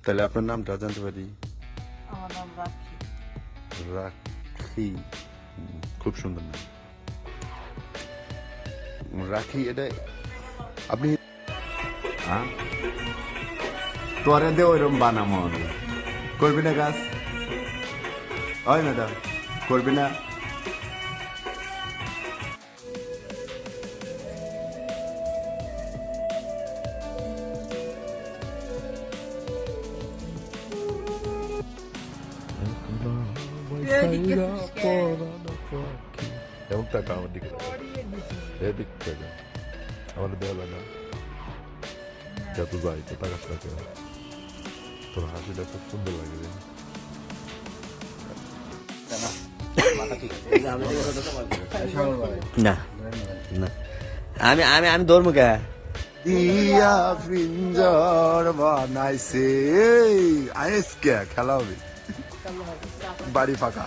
তাহলে আপনার নামটা জানতে পারি? আমার নাম রাখি। রাখি। খুব সুন্দর নাম রাখি। এটা আপনি তোরে দে ওইরকম বানামো আমি। করবি না কাজ? হয় ম্যাডাম, করবি না? এমন টাকা আমার দিকে এদিক থেকে আমাদের দেওয়া লাগে যত যাই তো টাকা থাকে। তোর হাসিটা খুব সুন্দর লাগে রে। না না আমি আমি আমি ধর্ম কে দিয়া পিঞ্জর বানাইছে আইস কে খেলা হবে বাড়ি ফাঁকা।